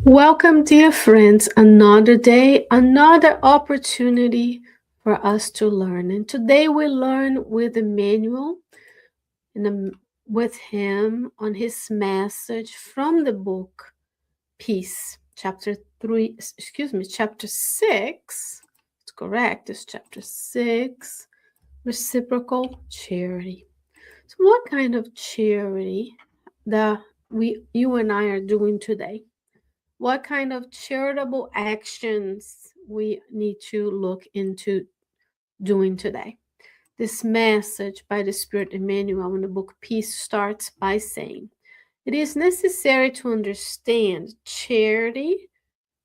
Welcome, dear friends. Another day, another opportunity for us to learn. And today we learn with Emmanuel and with him on his message from the book Peace, chapter 3, chapter 6. It's correct, it's chapter 6, Reciprocal Charity. So, what kind of charity that you and I are doing today? What kind of charitable actions we need to look into doing today? This message by the Spirit Emmanuel in the book Peace starts by saying, it is necessary to understand charity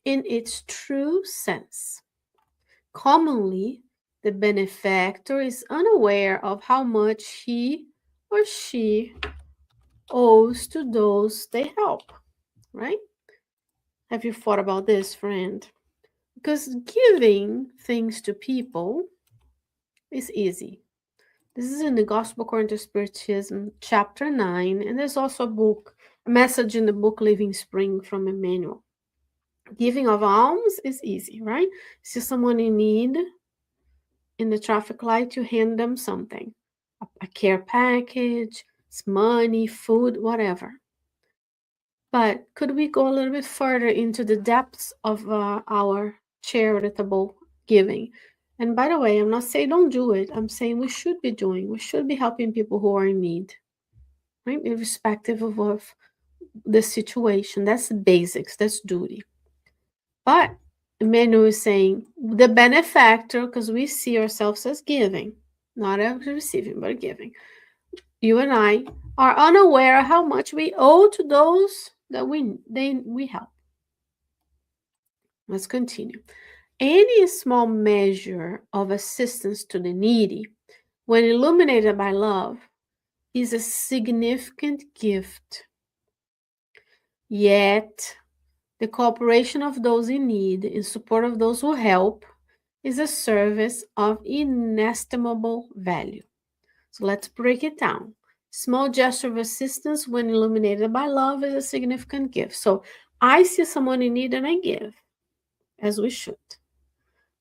in its true sense. Commonly, the benefactor is unaware of how much he or she owes to those they help, right? Have you thought about this, friend? Because giving things to people is easy. This is in the Gospel according to Spiritism, chapter 9, and there's also a message in the book Living Spring from Emmanuel. Giving of alms is easy, right? See someone in need in the traffic light, you hand them something, a care package, it's money, food, whatever. But could we go a little bit further into the depths of our charitable giving? And by the way, I'm not saying don't do it. I'm saying we should be doing. We should be helping people who are in need, right? Irrespective of the situation. That's the basics. That's duty. But Emmanuel is saying the benefactor, because we see ourselves as giving, not as receiving, but giving. You and I are unaware how much we owe to those that we help. Let's continue. Any small measure of assistance to the needy, when illuminated by love, is a significant gift. Yet, the cooperation of those in need in support of those who help is a service of inestimable value. So let's break it down. Small gesture of assistance when illuminated by love is a significant gift. So I see someone in need and I give, as we should.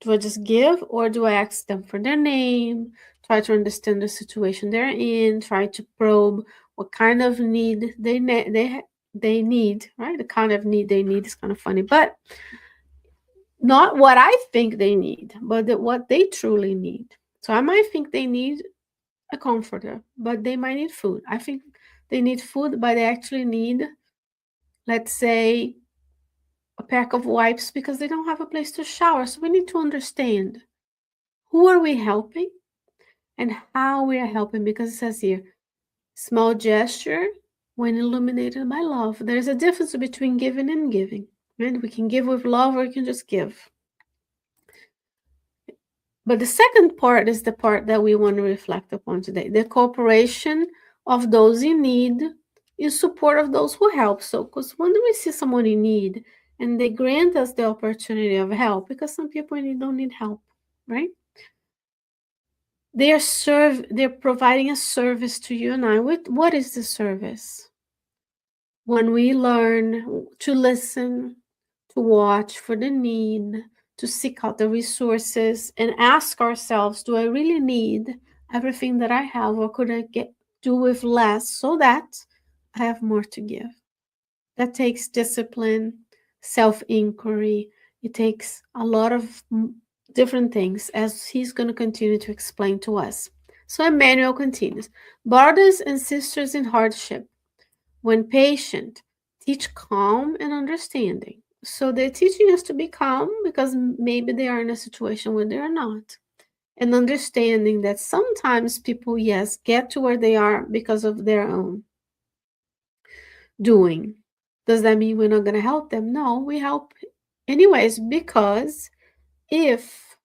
Do I just give, or do I ask them for their name, try to understand the situation they're in, try to probe what kind of need they need, right? The kind of need they need is kind of funny, but not what I think they need, but what they truly need. So I might think they need a comforter, but they might need food. I think they need food, but they actually need, let's say, a pack of wipes because they don't have a place to shower. So we need to understand who are we helping and how we are helping, because it says here, small gesture when illuminated by love. There's a difference between giving and giving. Right? We can give with love or we can just give. But the second part is the part that we want to reflect upon today. The cooperation of those in need in support of those who help. So, because when we see someone in need and they grant us the opportunity of help, because some people in need don't need help, right? They're providing a service to you and I. What is the service? When we learn to listen, to watch for the need, to seek out the resources and ask ourselves, do I really need everything that I have, or could I do with less so that I have more to give? That takes discipline, self-inquiry. It takes a lot of different things, as he's going to continue to explain to us. So Emmanuel continues, brothers and sisters in hardship, when patient, teach calm and understanding. So they're teaching us to be calm because maybe they are in a situation where they are not. And understanding that sometimes people, yes, get to where they are because of their own doing. Does that mean we're not going to help them? No, we help anyways, because if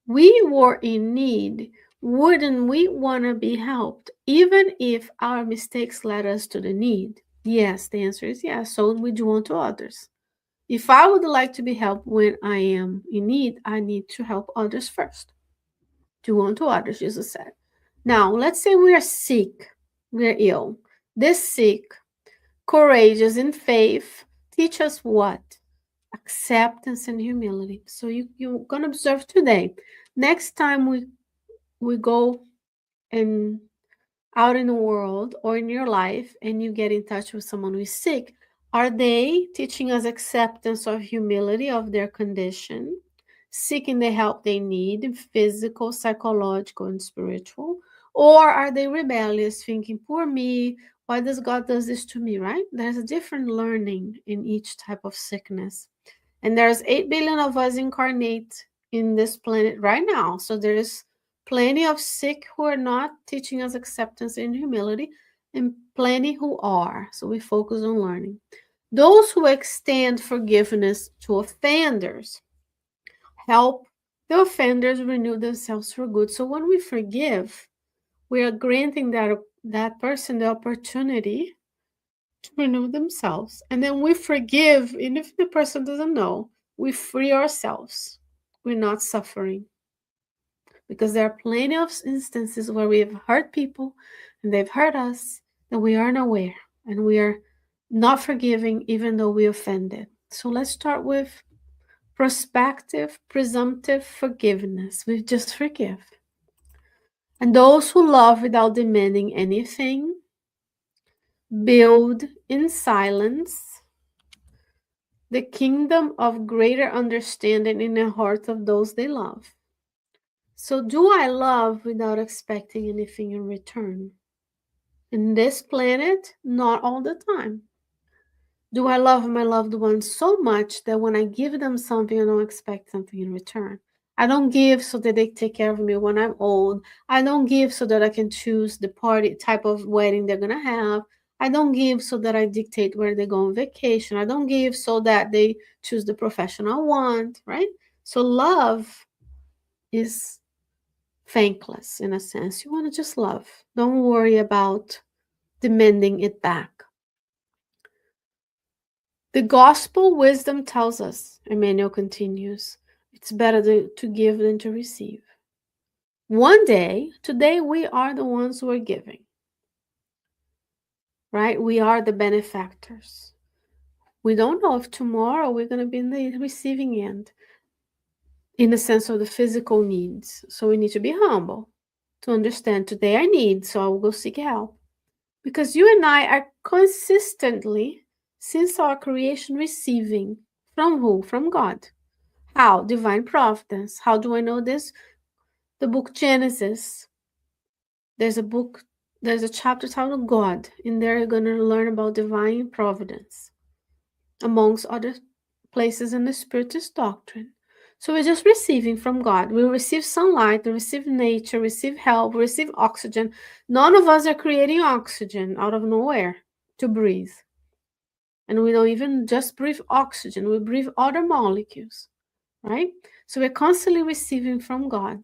we were in need, wouldn't we want to be helped, even if our mistakes led us to the need? Yes, the answer is yes. So we do unto others. If I would like to be helped when I am in need, I need to help others first. Do unto others, Jesus said. Now, let's say we are sick, we're ill. This sick, courageous in faith, teach us what? Acceptance and humility. So you're going to observe today. Next time we go and out in the world or in your life and you get in touch with someone who is sick, are they teaching us acceptance or humility of their condition, seeking the help they need, physical, psychological, and spiritual? Or are they rebellious, thinking, poor me, why does God does this to me, right? There's a different learning in each type of sickness. And there's 8 billion of us incarnate in this planet right now. So there's plenty of sick who are not teaching us acceptance and humility, and plenty who are. So we focus on learning. Those who extend forgiveness to offenders help the offenders renew themselves for good. So when we forgive, we are granting that person the opportunity to renew themselves. And then we forgive, even if the person doesn't know, we free ourselves. We're not suffering. Because there are plenty of instances where we have hurt people and they've hurt us and we aren't aware and we are not forgiving even though we offended. So let's start with prospective, presumptive forgiveness. We just forgive. And those who love without demanding anything build in silence the kingdom of greater understanding in the heart of those they love. So, do I love without expecting anything in return? In this planet, not all the time. Do I love my loved ones so much that when I give them something, I don't expect something in return? I don't give so that they take care of me when I'm old. I don't give so that I can choose the party type of wedding they're going to have. I don't give so that I dictate where they go on vacation. I don't give so that they choose the profession I want, right? So love is thankless in a sense. You want to just love. Don't worry about demanding it back. The gospel wisdom tells us, Emmanuel continues, it's better to give than to receive. One day, today, we are the ones who are giving, right? We are the benefactors. We don't know if tomorrow we're going to be in the receiving end in the sense of the physical needs. So we need to be humble to understand today I need, so I will go seek help. Because you and I are consistently, since our creation, receiving from who? From God. How? Divine providence. How do I know this? The book Genesis. There's a chapter titled God. In there, you're going to learn about divine providence, amongst other places in the Spiritist doctrine. So we're just receiving from God. We receive sunlight, we receive nature, receive help, we receive oxygen. None of us are creating oxygen out of nowhere to breathe. And we don't even just breathe oxygen, we breathe other molecules, right? So we're constantly receiving from God.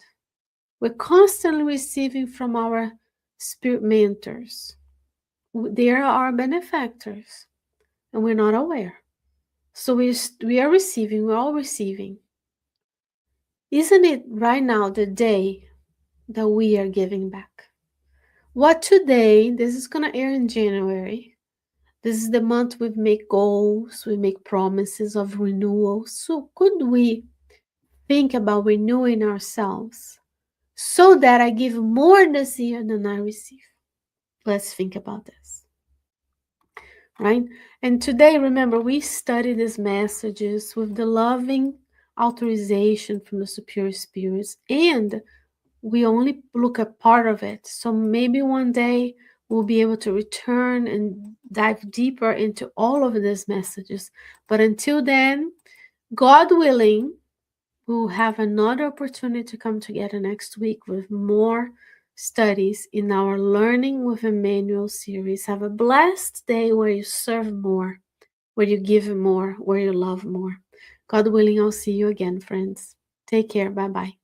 We're constantly receiving from our spirit mentors. They are our benefactors, and we're not aware. So we are receiving, we're all receiving. Isn't it right now the day that we are giving back? What today, this is going to air in January. This is the month we make goals, we make promises of renewal. So could we think about renewing ourselves so that I give more this year than I receive? Let's think about this. Right? And today, remember, we study these messages with the loving authorization from the superior spirits, and we only look at part of it. So maybe one day we'll be able to return and dive deeper into all of these messages. But until then, God willing, we'll have another opportunity to come together next week with more studies in our Learning with Emmanuel series. Have a blessed day where you serve more, where you give more, where you love more. God willing, I'll see you again, friends. Take care. Bye-bye.